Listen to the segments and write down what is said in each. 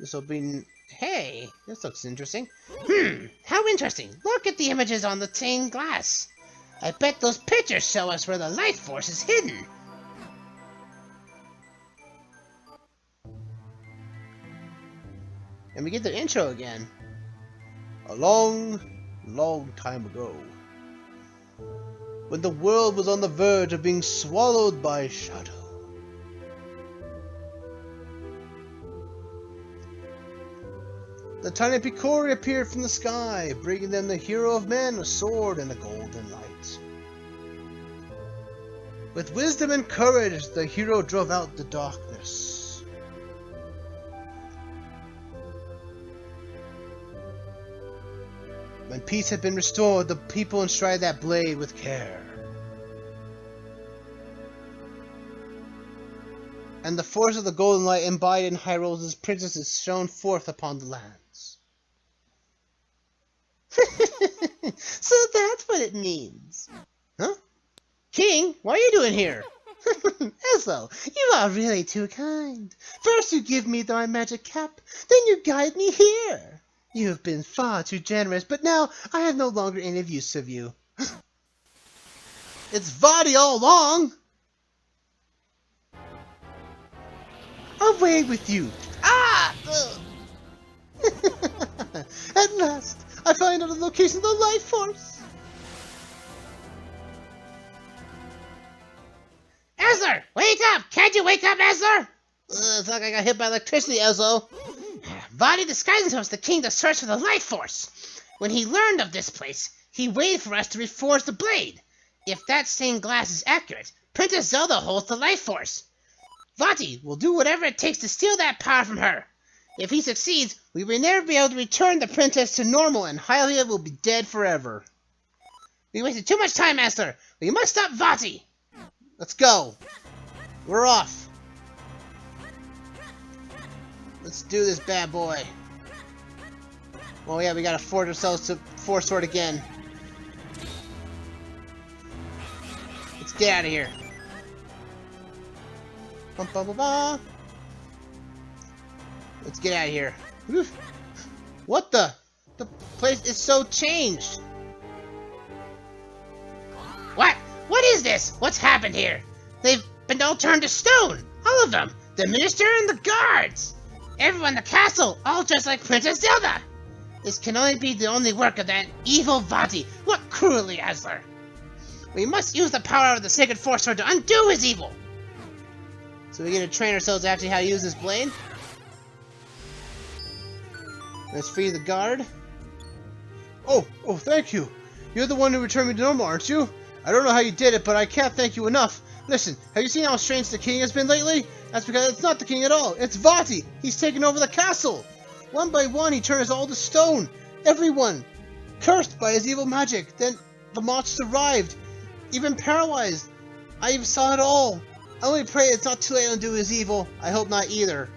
This will be... Hey, this looks interesting. How interesting. Look at the images on the stained glass. I bet those pictures show us where the life force is hidden. And we get the intro again. A long, long time ago, when the world was on the verge of being swallowed by shadow. The tiny Picori appeared from the sky, bringing them the hero of men, a sword and a golden light. With wisdom and courage, the hero drove out the darkness. When peace had been restored, the people enshrined that blade with care. And the force of the golden light embodied in Hyrole's princesses shone forth upon the lands. So that's what it means. Huh? King, what are you doing here? Ezzo, you are really too kind. First you give me my magic cap, then you guide me here. You have been far too generous, but now I have no longer any use of you. It's Vatti all along! Away with you! Ah! At last, I find out the location of the life force! Ezra! Wake up! Can't you wake up, Ezra? It's like I got hit by electricity, Ezzo. Vatti disguised himself as the king to search for the life force. When he learned of this place, he waited for us to reforge the blade. If that stained glass is accurate, Princess Zelda holds the life force. Vatti will do whatever it takes to steal that power from her. If he succeeds, we will never be able to return the princess to normal, and Hylia will be dead forever. We wasted too much time, Esther. We must stop Vatti. Let's go. We're off. Let's do this bad boy. Oh yeah, we gotta force ourselves to Force Sword again. Let's get out of here. Bum, bum, bum, bum. Let's get out of here. Whew. What the? The place is so changed. What? What is this? What's happened here? They've been all turned to stone. All of them. The minister and the guards. Everyone in the castle, all dressed like Princess Zelda! This can only be the only work of that evil Vatti. What cruelly, Asler! We must use the power of the Sacred Force Sword to undo his evil! So we get to train ourselves actually how to use this blade. Let's free the guard. Oh, thank you! You're the one who returned me to normal, aren't you? I don't know how you did it, but I can't thank you enough. Listen, have you seen how strange the king has been lately? That's because it's not the king at all. It's Vatti. He's taken over the castle. One by one, he turned us all to stone. Everyone. Cursed by his evil magic. Then the monsters arrived. Even paralyzed. I even saw it all. I only pray it's not too late to undo his evil. I hope not either.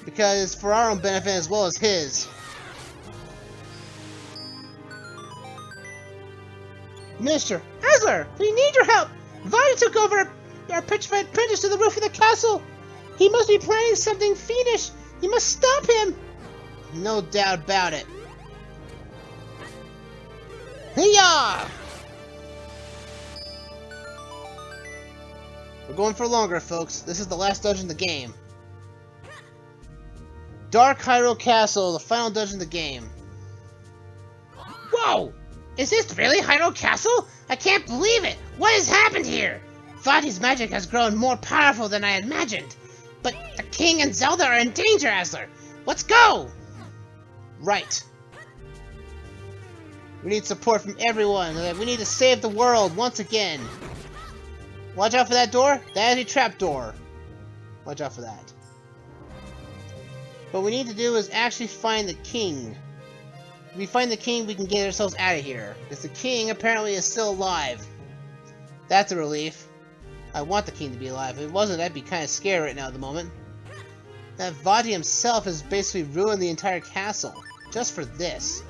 Because it's for our own benefit as well as his. Minister, Asler, we need your help. Vatti took over our petrified princess to the roof of the castle. He must be planning something fiendish. You must stop him. No doubt about it. Hiya! We're going for longer, folks. This is the last dungeon of the game. Dark Hyrule Castle, the final dungeon of the game. Whoa! Is this really Hyrule Castle? I can't believe it! What has happened here? Vatti's magic has grown more powerful than I imagined. But the king and Zelda are in danger, Asler. Let's go! Right. We need support from everyone. We need to save the world once again. Watch out for that door. That is a trap door. Watch out for that. What we need to do is actually find the king. If we find the king, we can get ourselves out of here. Because the king apparently is still alive. That's a relief. I want the king to be alive. If it wasn't, I'd be kind of scared right now at the moment. That Vatti himself has basically ruined the entire castle. Just for this.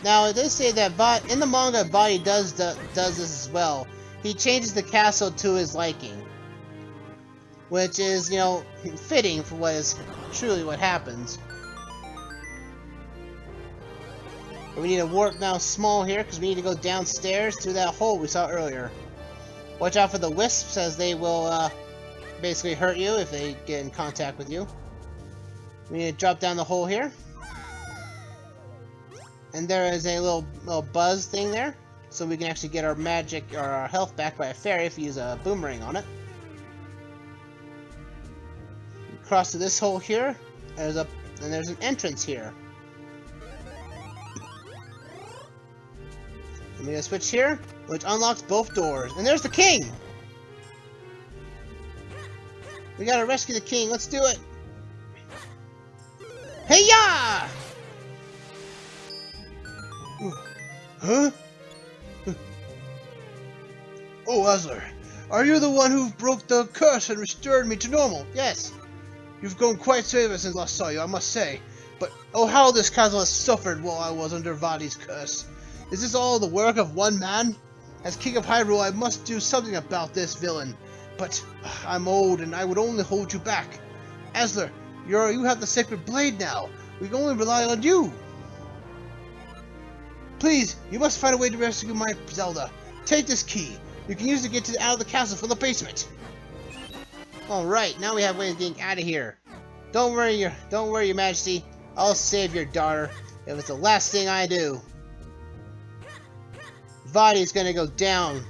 Now, it does say that in the manga, Vatti does this as well. He changes the castle to his liking. which is, you know, fitting for what is truly what happens. But we need to warp now small here, because we need to go downstairs through that hole we saw earlier. Watch out for the wisps, as they will basically hurt you if they get in contact with you. We need to drop down the hole here. And there is a little buzz thing there, so we can actually get our magic or our health back by a fairy if we use a boomerang on it. Cross to this hole here. There's an entrance here. And we gotta switch here, which unlocks both doors. And there's the king! We gotta rescue the king. Let's do it! Hey-ya! Huh? Oh, Asler, are you the one who broke the curse and restored me to normal? Yes. You've grown quite famous since last saw you, I must say. But oh, how this castle has suffered while I was under Vatti's curse. Is this all the work of one man? As King of Hyrule, I must do something about this villain. But I'm old, and I would only hold you back. Asler, you have the sacred blade now. We can only rely on you. Please, you must find a way to rescue my Zelda. Take this key. You can use it to get out of the castle from the basement. Alright, now we have ways of getting out of here. Don't worry, Your Majesty. I'll save your daughter if it's the last thing I do. Vatti's gonna go down.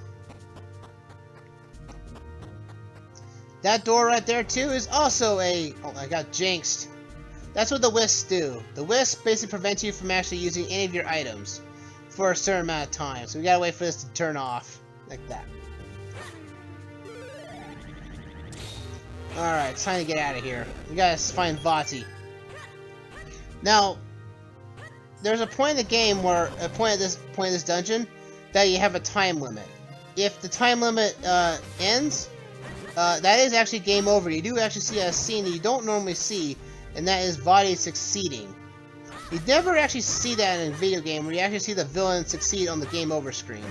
That door right there too is also a... Oh, I got jinxed. That's what the wisps do. The wisps basically prevent you from actually using any of your items for a certain amount of time. So we gotta wait for this to turn off. Like that. Alright, it's time to get out of here. We gotta find Vatti. Now, there's a point in the game where, a point of this dungeon, that you have a time limit. If the time limit ends, that is actually game over. You do actually see a scene that you don't normally see, and that is Vatti succeeding. You never actually see that in a video game where you actually see the villain succeed on the game over screen.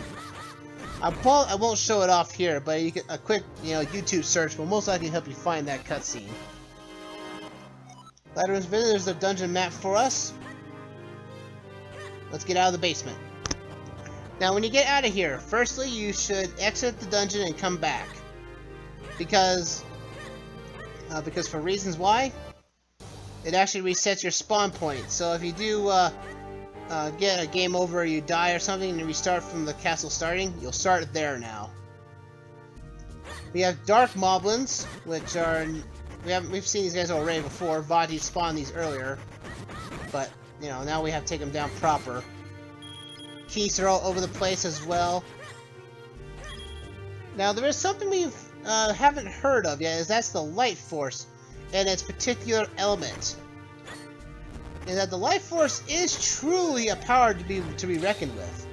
I won't show it off here, but you can, a quick, YouTube search will most likely help you find that cutscene. Ladder's There's the dungeon map for us. Let's get out of the basement. Now, when you get out of here, firstly, you should exit the dungeon and come back. Because for reasons why, it actually resets your spawn point. So if you do get a game over, or you die or something, and you restart from the castle starting, you'll start there now. We have dark moblins, which are we've seen these guys already before. Vatti spawned these earlier, but now we have to take them down proper. Keys are all over the place as well. Now there is something we haven't heard of yet, is that's the light force and its particular element. And that the life force is truly a power to be reckoned with.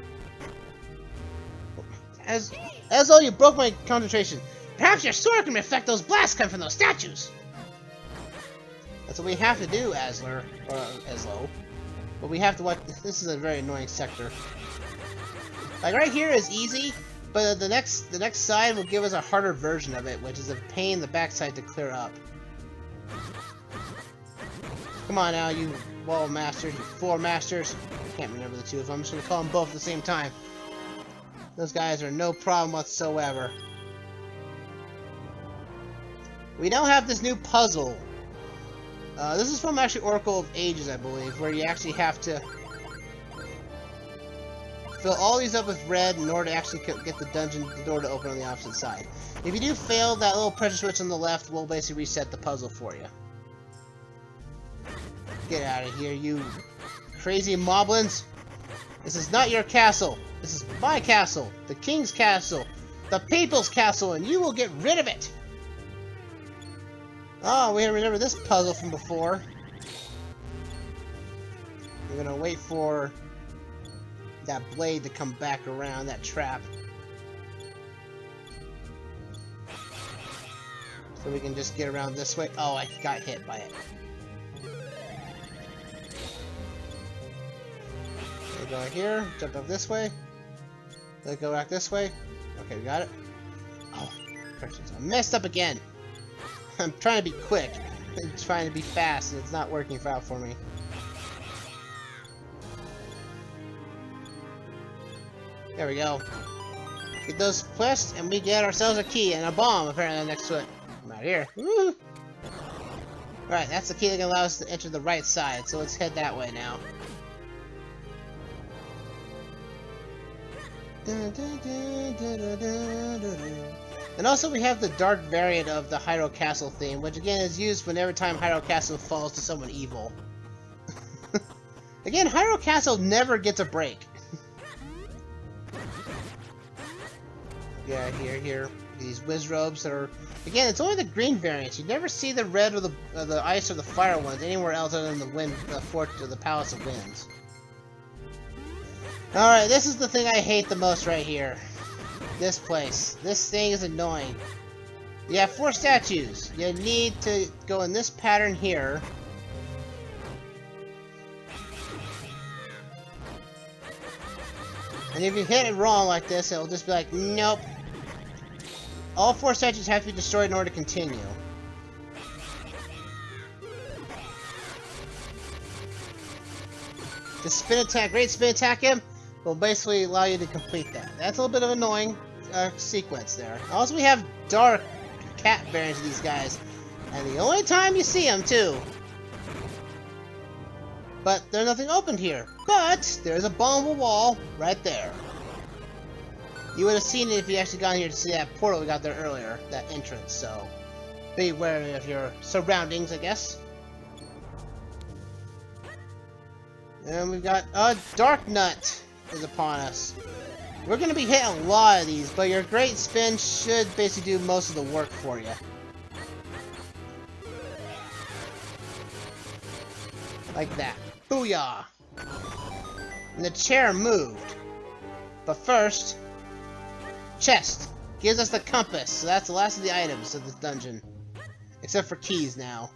As though you broke my concentration. Perhaps your sword can reflect those blasts coming from those statues. That's what we have to do, Asler, or Eslo. But we have to watch. This is a very annoying sector. Like right here is easy, but the next side will give us a harder version of it, which is a pain in the backside to clear up. Come on now, you wall masters, you floor masters. I can't remember the two of them. I'm just gonna call them both at the same time. Those guys are no problem whatsoever. We now have this new puzzle. This is from actually Oracle of Ages, I believe, where you actually have to fill all these up with red in order to actually get the door to open on the opposite side. If you do fail, that little pressure switch on the left will basically reset the puzzle for you. Get out of here, you crazy moblins! This is not your castle. This is my castle, the king's castle, the people's castle, and you will get rid of it! Oh, we remember this puzzle from before. We're gonna wait for that blade to come back around, that trap. So we can just get around this way. Oh, I got hit by it. We go here, jump up this way. Then go back this way. Okay, we got it. Oh, I messed up again. I'm trying to be quick. I'm trying to be fast, and it's not working out for me. There we go. Get those pressed, and we get ourselves a key and a bomb apparently next to it. Right here. Woo! Right, that's the key that can allow us to enter the right side, so let's head that way now. And also we have the dark variant of the Hyrule Castle theme, which again is used whenever time Hyrule Castle falls to someone evil. Again, Hyrule Castle never gets a break. Yeah, here. These whiz robes that are... Again, it's only the green variants. You never see the red or the ice or the fire ones anywhere else other than the fort or the Palace of Winds. Alright, this is the thing I hate the most right here. This place. This thing is annoying. You have 4 statues. You need to go in this pattern here. And if you hit it wrong like this, it'll just be like, nope. All 4 statues have to be destroyed in order to continue. The spin attack, great spin attack him, will basically allow you to complete that. That's a little bit of an annoying sequence there. Also, we have dark cat variants of these guys, and the only time you see them too. But there's nothing opened here. But there's a bombable wall right there. You would have seen it if you actually got here to see that portal we got there earlier, that entrance, so be wary of your surroundings, I guess. And we've got a Dark Nut is upon us. We're going to be hitting a lot of these, but your Great Spin should basically do most of the work for you. Like that. Booyah! And the chair moved. But first... Chest gives us the compass, so that's the last of the items of this dungeon. Except for keys now.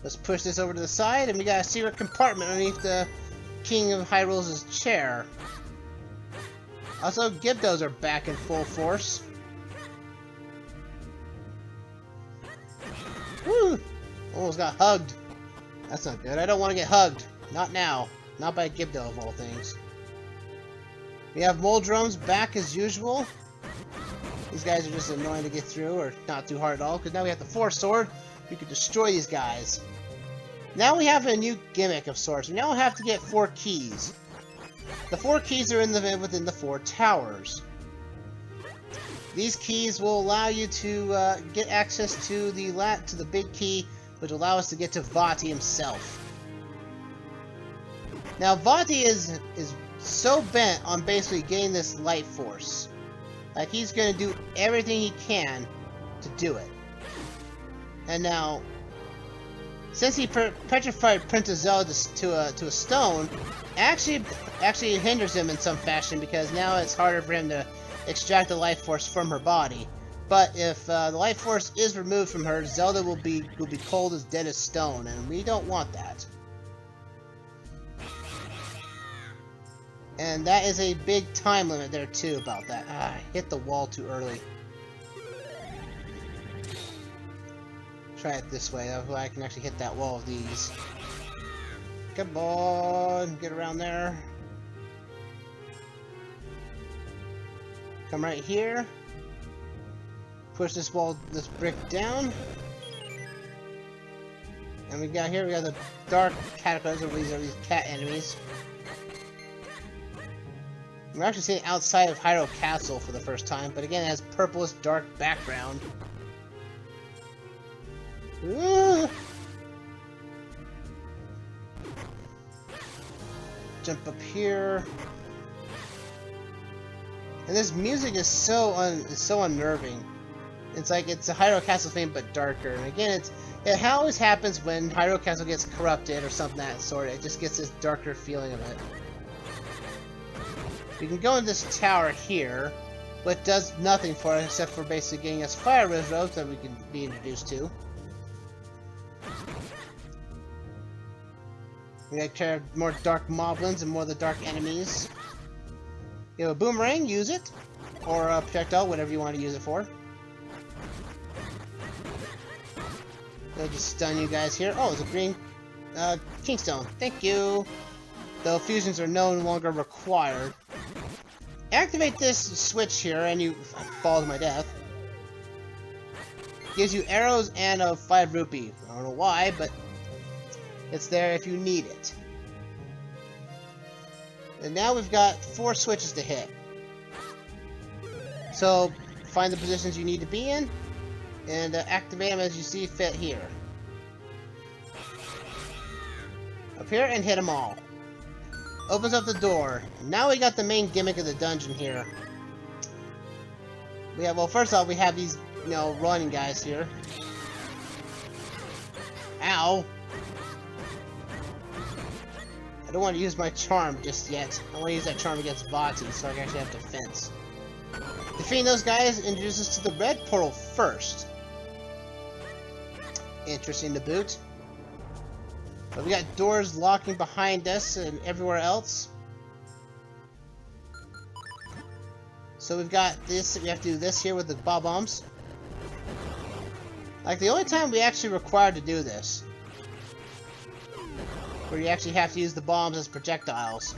Let's push this over to the side, and we got a secret compartment underneath the King of Hyrule's chair. Also, Gyptos are back in full force. Woo! Almost got hugged. That's not good. I don't want to get hugged. Not now. Not by a Gypto of all things. We have Mole Drums back as usual. These guys are just annoying to get through, or not too hard at all, because now we have the Force Sword. We can destroy these guys. Now we have a new gimmick of sorts. We now have to get 4 keys. The 4 keys are within the 4 towers. These keys will allow you to get access to the big key, which will allow us to get to Vatti himself. Now Vatti is so bent on basically getting this light force. Like, he's gonna do everything he can to do it. And now, since he petrified Princess Zelda to a stone, actually hinders him in some fashion, because now it's harder for him to extract the life force from her body. But if the life force is removed from her, Zelda will be cold as dead as stone, and we don't want that. And that is a big time limit there too about that. Ah, I hit the wall too early. Try it this way, that way I can actually hit that wall with these. Come on, get around there. Come right here. Push this brick down. And we got the dark catacombs, or these are these cat enemies. We're actually seeing outside of Hyrule Castle for the first time, but again it has purplish dark background. Ooh. Jump up here. And this music is so unnerving. It's like it's a Hyrule Castle theme but darker. And again, it always happens when Hyrule Castle gets corrupted or something of that sort. It just gets this darker feeling of it. We can go in this tower here, but does nothing for us except for basically getting us fire robes that we can be introduced to. We got more dark moblins and more of the dark enemies. You have a boomerang, use it. Or a projectile, whatever you want to use it for. I'll just stun you guys here. Oh, it's a green Kingstone. Thank you. Though fusions are no longer required. Activate this switch here and you fall to my death. Gives you arrows and a 5 rupee. I don't know why, but it's there if you need it. And now we've got 4 switches to hit. So, find the positions you need to be in, and activate them as you see fit here. Up here, and hit them all. Opens up the door. Now we got the main gimmick of the dungeon here. We have, well, first off, we have these, you know, running guys here. Ow! I don't want to use my charm just yet. I want to use that charm against Vatti, so I can actually have defense. Defeating those guys introduces us to the red portal first. Interesting to boot. But we got doors locking behind us and everywhere else. So we've got this, we have to do this here with the bob-bombs. Like the only time we actually required to do this. Where you actually have to use the bombs as projectiles.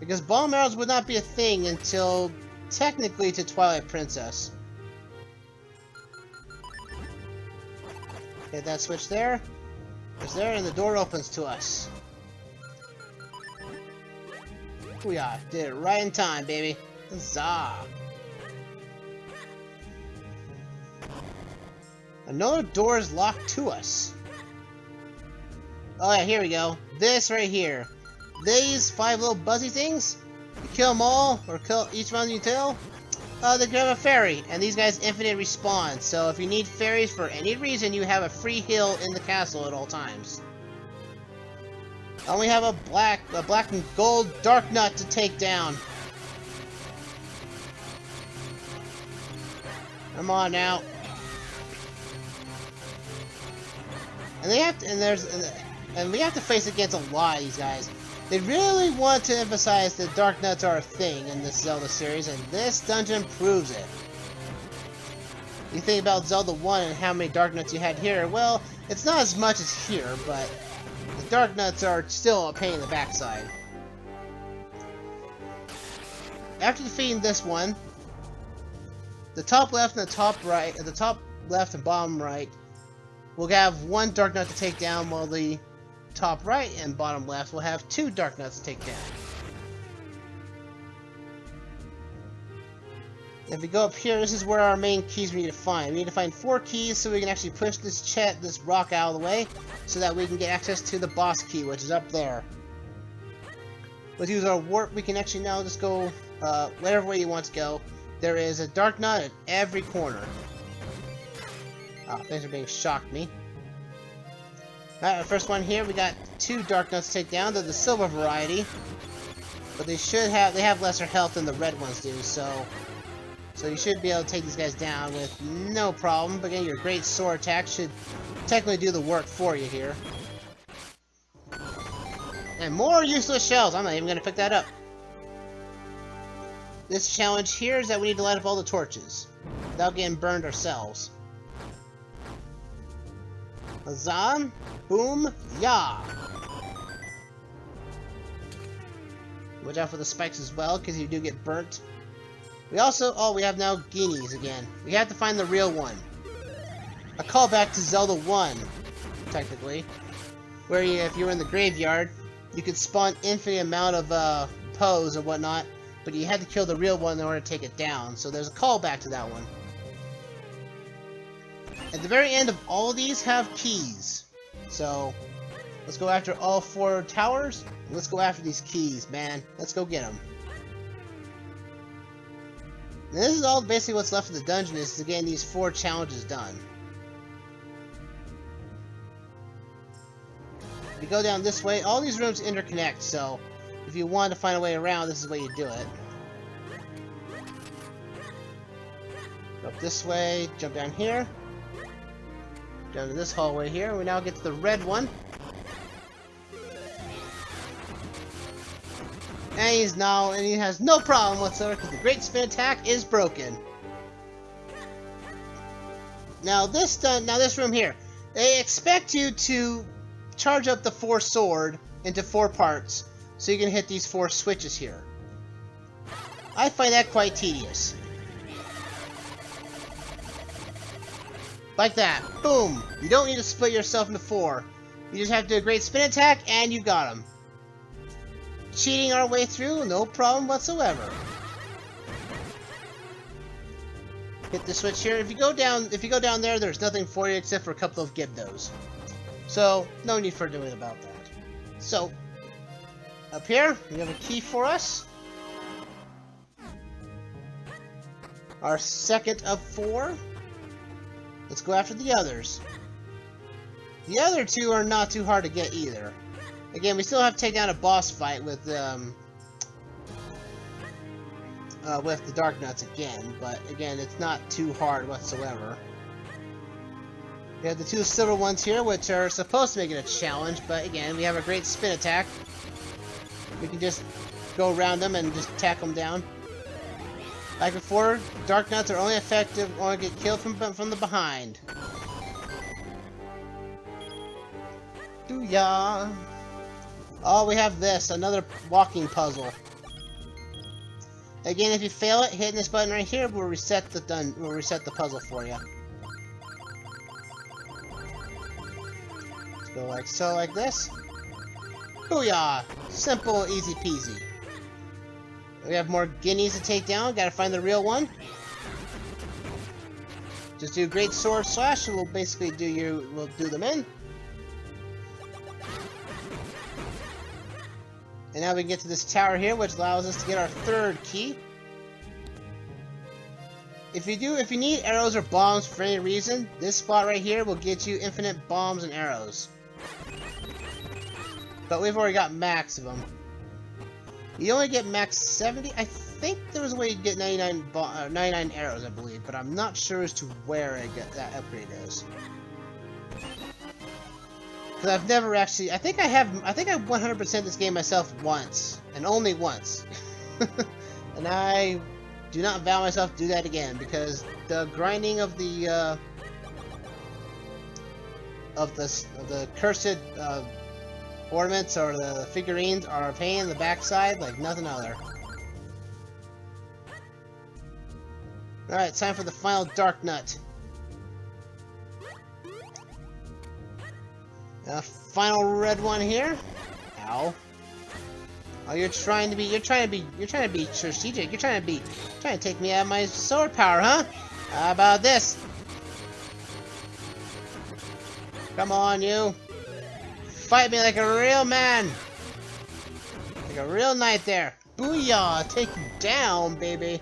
Because bomb arrows would not be a thing until technically to Twilight Princess. Hit that switch there. It's there and the door opens to us. Booyah, did it right in time, baby. Huzzah! Another door is locked to us. Oh yeah, here we go. This right here. These 5 little buzzy things, you kill them all, or kill each one you kill, they grab a fairy, and these guys infinite respawn. So if you need fairies for any reason, you have a free heal in the castle at all times. I only have a black and gold dark nut to take down. Come on now. And they have to, and we have to face against a lot of these guys. They really want to emphasize that dark nuts are a thing in this Zelda series, and this dungeon proves it. You think about Zelda 1 and how many dark nuts you had here, well, it's not as much as here, but the dark nuts are still a pain in the backside. After defeating this one, the top left and the top right, the top left and bottom right, will have 1 dark nut to take down, while the top right and bottom left will have 2 dark nuts to take down. If we go up here, this is where our main keys we need to find. We need to find 4 keys so we can actually push this rock out of the way, so that we can get access to the boss key, which is up there. Let's use our warp. We can actually now just go whatever way you want to go. There is a dark nut at every corner. Oh, things are being shocked me. Alright, our first one here, we got 2 dark nuts to take down. They're the silver variety, but they have lesser health than the red ones do. So you should be able to take these guys down with no problem. But again, your great sword attack should technically do the work for you here. And more useless shells. I'm not even gonna pick that up. This challenge here is that we need to light up all the torches without getting burned ourselves. Huzzah! Boom! Ya! Watch out for the spikes as well, because you do get burnt. We also, we have now Guineas again. We have to find the real one. A callback to Zelda 1, technically. Where if you were in the graveyard, you could spawn infinite amount of Poes and whatnot, but you had to kill the real one in order to take it down. So there's a callback to that one. At the very end of all of these have keys. So, let's go after all 4 towers, and let's go after these keys, man. Let's go get them. And this is all basically what's left of the dungeon, is to get these 4 challenges done. If you go down this way, all these rooms interconnect, so if you want to find a way around, this is the way you do it. Go up this way, jump down here. Down to this hallway here, and we now get to the red one. And he has no problem whatsoever, because the Great Spin Attack is broken. Now this room here, They expect you to charge up the 4 sword into 4 parts so you can hit these 4 switches here. I find that quite tedious. Like that. Boom! You don't need to split yourself into 4. You just have to do a great spin attack and you got him. Cheating our way through, no problem whatsoever. Hit the switch here. If you go down there, there's nothing for you except for a couple of Gibdos. So, no need for doing about that. So, up here, we have a key for us. Our second of 4. Let's go after the others. The other 2 are not too hard to get either. Again, we still have to take down a boss fight with the Dark Nuts again, but again, it's not too hard whatsoever. We have the 2 silver ones here, which are supposed to make it a challenge, but again, we have a great spin attack. We can just go around them and just tack them down. Like before, Dark Nuts are only effective when they get killed from the behind. Dooyah! Oh, we have this, another walking puzzle. Again, if you fail it, hitting this button right here will reset the puzzle for you. Let's go like so, like this. Booyah! Simple, easy peasy. We have more guineas to take down. Gotta find the real one. Just do great sword slash, and we'll basically we'll do them in. And now we can get to this tower here, which allows us to get our 3rd key. If you need arrows or bombs for any reason, this spot right here will get you infinite bombs and arrows. But we've already got max of them. You only get max 70. I think there was a way to get 99 arrows, I believe, but I'm not sure as to where that upgrade is. Because I've never actually. I think I 100% this game myself once, and only once. And I do not vow myself to do that again, because the grinding of the cursed ornaments or the figurines are a pain in the backside like nothing other. Alright, time for the final Dark Nut. Final red one here. Ow. Oh, you're trying to be strategic. You're trying to take me out of my sword power, huh? How about this? Come on, you. Fight me like a real man. Like a real knight there. Booyah! Take you down, baby.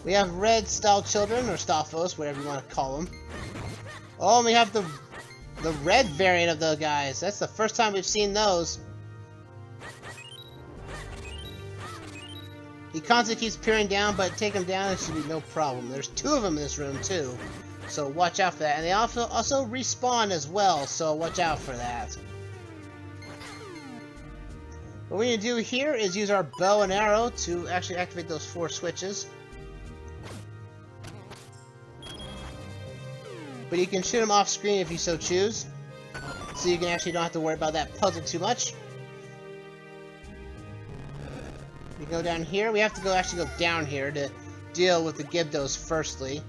We have red style children, or Stalfos, whatever you want to call them. Oh, and we have the red variant of the guys. That's the first time we've seen those. He constantly keeps peering down, but take him down, it should be no problem. There's 2 of them in this room, too. So watch out for that. And they also respawn as well, so watch out for that. What we need to do here is use our bow and arrow to actually activate those 4 switches. But you can shoot them off screen if you so choose. So you can actually don't have to worry about that puzzle too much. We go down here. We have to actually go down here to deal with the Gibdos firstly.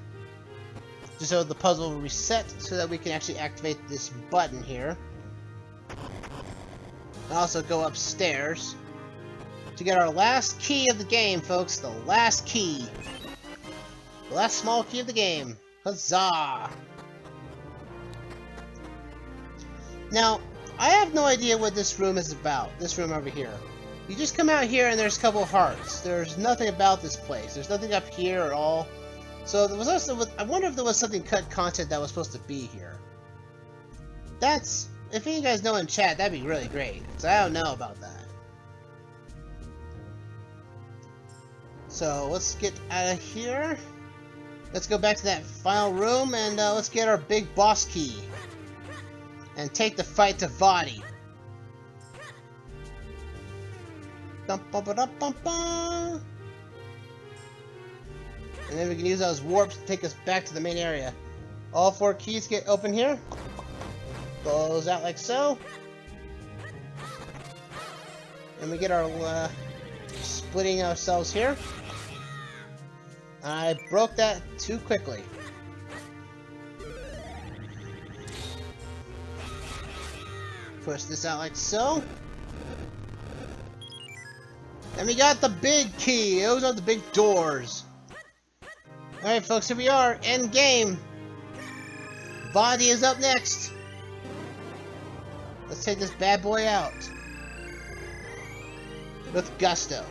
Just so the puzzle will reset so that we can actually activate this button here. And also go upstairs to get our last key of the game, folks. The last key. The last small key of the game. Huzzah! Now, I have no idea what this room is about. This room over here. You just come out here and there's a couple of hearts. There's nothing about this place. There's nothing up here at all. So there was also, I wonder if there was something cut content that was supposed to be here. That's, if any of you guys know in chat, that'd be really great. Because I don't know about that. So let's get out of here. Let's go back to that final room and let's get our big boss key. And take the fight to Vatti. And then we can use those warps to take us back to the main area. All 4 keys get open here. Goes out like so. And we get our splitting ourselves here. I broke that too quickly. Push this out like so. And we got the big key. Those are the big doors. Alright folks, here we are. End game. Vatti is up next. Let's take this bad boy out. With gusto.